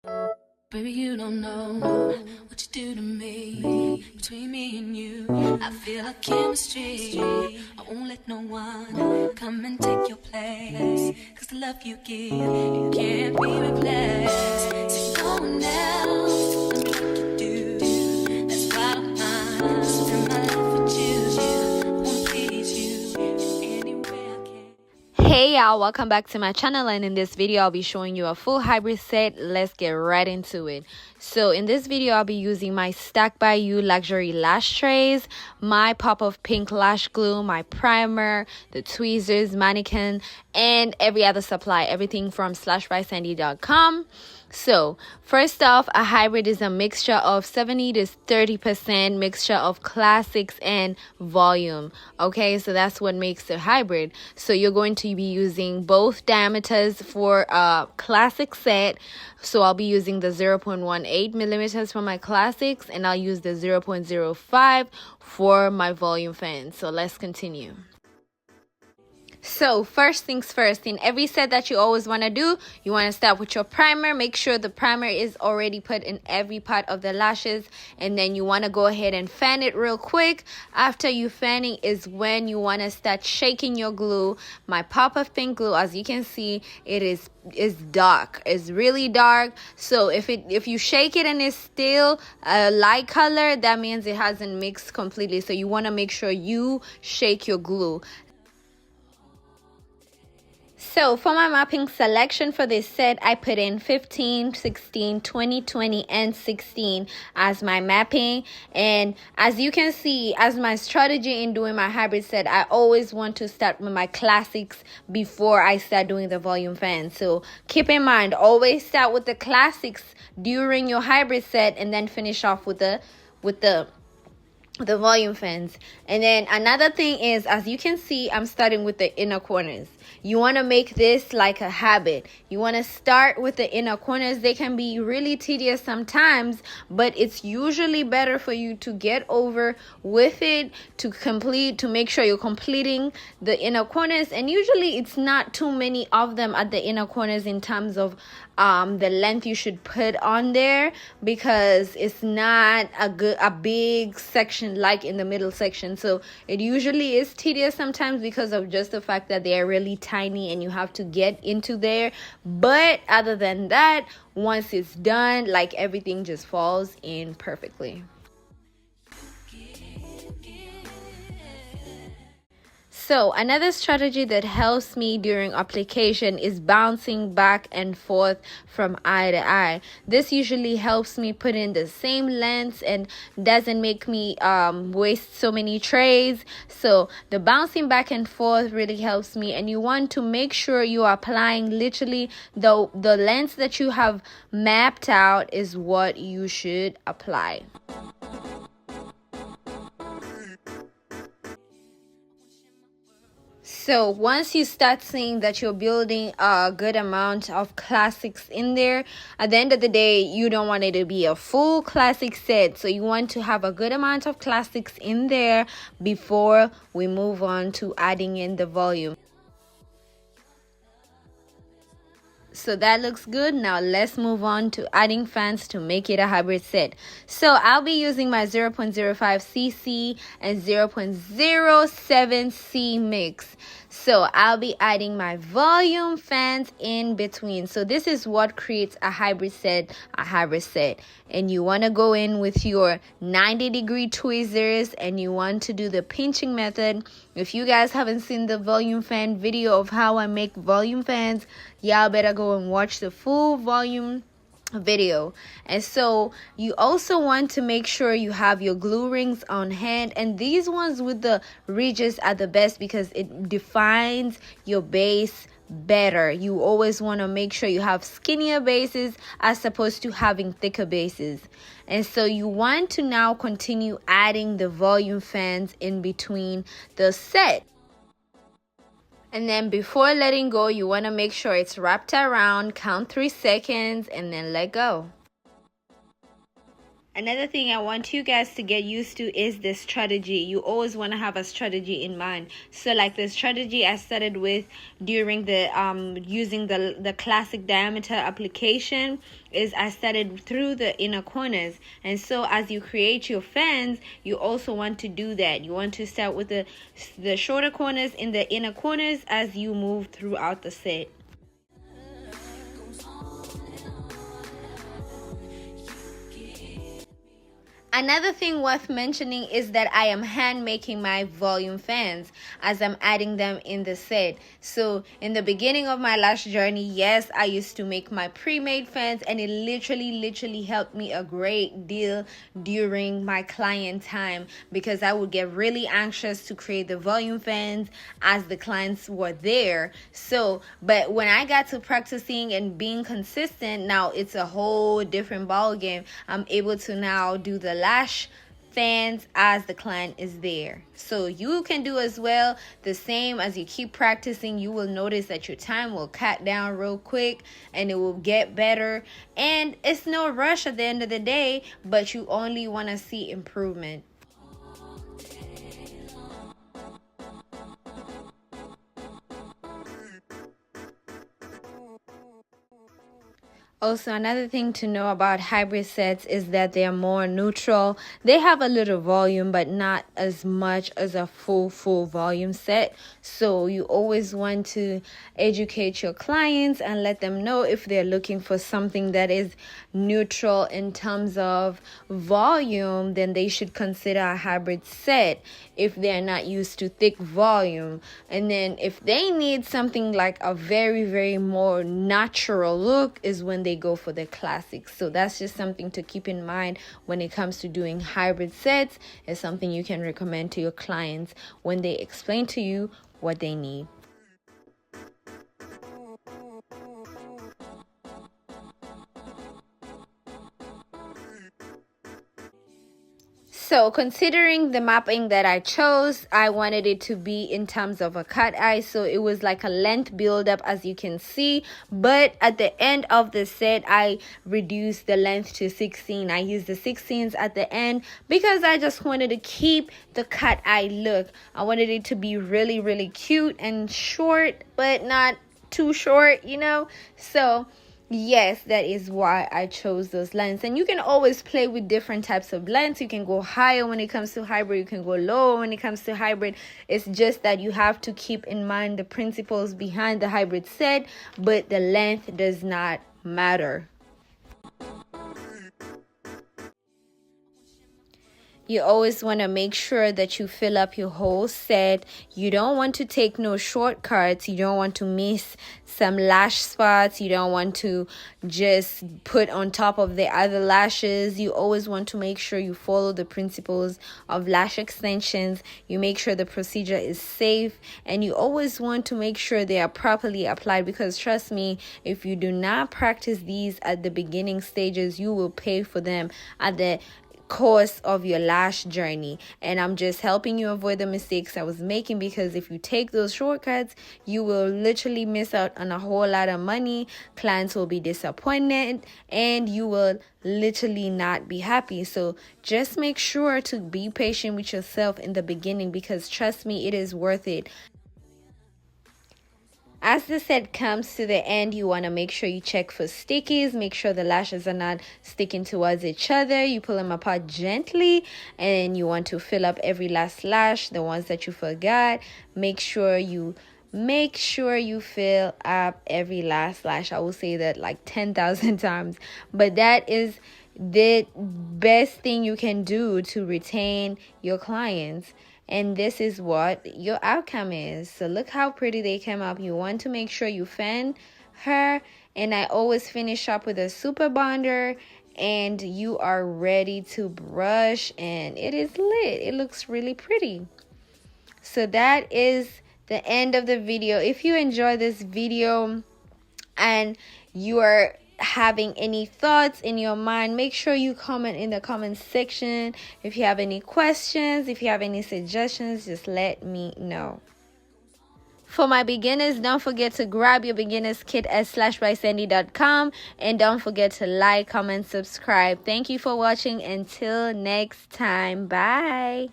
Baby, you don't know what you do to me. Between me and you, I feel like chemistry. I won't let no one come and take your place. Cause the love you give, it can't be replaced. So no one else will do what you do. That's why I'm mine. Spend my life with you. I wanna please you in any way I can. Hey y'all, welcome back to my channel, and in this video I'll be showing you a full hybrid set. Let's get right into it. So in this video I'll be using my Stack by You luxury lash trays, my pop of pink lash glue, my primer, the tweezers, mannequin, and every other supply, everything from slashbysandy.com. So first off, a hybrid is a mixture of 70 to 30% mixture of classics and volume. Okay, so that's what makes a hybrid. So you're going to be using both diameters for a classic set. So I'll be using the 0.18 millimeters for my classics, and I'll use the 0.05 for my volume fans. So let's continue. So first things first, in every set that you always want to do, you want to start with your primer. Make sure the primer is already put in every part of the lashes, and then you want to go ahead and fan it real quick. After you fanning is when you want to start shaking your glue. My pop of pink glue, as you can see, it is dark. It's really dark. So if you shake it and it's still a light color, that means it hasn't mixed completely. So you want to make sure you shake your glue. So for my mapping selection for this set, I put in 15, 16, 20, 20, and 16 as my mapping. And as you can see, as my strategy in doing my hybrid set, I always want to start with my classics before I start doing the volume fans. So keep in mind, always start with the classics during your hybrid set and then finish off with the volume fans. And then another thing is, as you can see, I'm starting with the inner corners. You want to make this like a habit. You want to start with the inner corners. They can be really tedious sometimes, but it's usually better for you to get over with it, to make sure you're completing the inner corners. And usually it's not too many of them at the inner corners in terms of the length you should put on there, because it's not a big section like in the middle section. So it usually is tedious sometimes because of just the fact that they are really tiny and you have to get into there. But other than that, once it's done, like, everything just falls in perfectly. So another strategy that helps me during application is bouncing back and forth from eye to eye. This usually helps me put in the same lengths and doesn't make me waste so many trays. So the bouncing back and forth really helps me, and you want to make sure you are applying literally the lengths that you have mapped out is what you should apply. So once you start seeing that you're building a good amount of classics in there, at the end of the day, you don't want it to be a full classic set. So you want to have a good amount of classics in there before we move on to adding in the volume. So that looks good. Now let's move on to adding fans to make it a hybrid set. So I'll be using my 0.05 cc and 0.07 c mix. So I'll be adding my volume fans in between. So this is what creates a hybrid set. And you want to go in with your 90-degree tweezers, and you want to do the pinching method. If you guys haven't seen the volume fan video of how I make volume fans, y'all better go and watch the full volume video. And so you also want to make sure you have your glue rings on hand, and these ones with the ridges are the best because it defines your base better. You always want to make sure you have skinnier bases as opposed to having thicker bases. And so you want to now continue adding the volume fans in between the set. And then before letting go, you want to make sure it's wrapped around, count 3 seconds, and then let go. Another thing I want you guys to get used to is this strategy. You always want to have a strategy in mind. So like the strategy I started with during the using the classic diameter application is I started through the inner corners. And so as you create your fans, you also want to do that. You want to start with the shorter corners in the inner corners as you move throughout the set. Another thing worth mentioning is that I am hand making my volume fans as I'm adding them in the set. So in the beginning of my lash journey, yes, I used to make my pre-made fans, and it literally helped me a great deal during my client time, because I would get really anxious to create the volume fans as the clients were there. So but when I got to practicing and being consistent, now it's a whole different ball game. I'm able to now do the lash fans as the client is there. So you can do as well the same. As you keep practicing, you will notice that your time will cut down real quick and it will get better, and it's no rush at the end of the day, but you only want to see improvement. Also, another thing to know about hybrid sets is that they are more neutral. They have a little volume, but not as much as a full volume set. So you always want to educate your clients and let them know if they're looking for something that is neutral in terms of volume, then they should consider a hybrid set if they're not used to thick volume. And then if they need something like a very more natural look, is when they go for the classics. So that's just something to keep in mind when it comes to doing hybrid sets. It's something you can recommend to your clients when they explain to you what they need. So considering the mapping that I chose, I wanted it to be in terms of a cut eye. So it was like a length buildup, as you can see. But at the end of the set, I reduced the length to 16. I used the 16s at the end because I just wanted to keep the cut eye look. I wanted it to be really cute and short, but not too short, you know. So yes, that is why I chose those lengths. And you can always play with different types of lengths. You can go higher when it comes to hybrid. You can go lower when it comes to hybrid. It's just that you have to keep in mind the principles behind the hybrid set, but the length does not matter. You always want to make sure that you fill up your whole set. You don't want to take no shortcuts. You don't want to miss some lash spots. You don't want to just put on top of the other lashes. You always want to make sure you follow the principles of lash extensions. You make sure the procedure is safe, and you always want to make sure they are properly applied, because trust me, if you do not practice these at the beginning stages, you will pay for them at the course of your lash journey. And I'm just helping you avoid the mistakes I was making, because if you take those shortcuts, you will literally miss out on a whole lot of money. Clients will be disappointed and you will literally not be happy. So just make sure to be patient with yourself in the beginning, because trust me, it is worth it. As the set comes to the end, you want to make sure you check for stickies. Make sure the lashes are not sticking towards each other. You pull them apart gently, and you want to fill up every last lash, the ones that you forgot. Make sure you fill up every last lash. I will say that like 10,000 times, but that is the best thing you can do to retain your clients. And this is what your outcome is. So look how pretty they came up. You want to make sure you fan her. And I always finish up with a super bonder. And you are ready to brush. And it is lit. It looks really pretty. So that is the end of the video. If you enjoy this video and you are having any thoughts in your mind, make sure you comment in the comment section. If you have any questions, if you have any suggestions, just let me know. For my beginners, don't forget to grab your beginners kit at slashbysandy.com, and don't forget to like, comment, subscribe. Thank you for watching. Until next time, bye.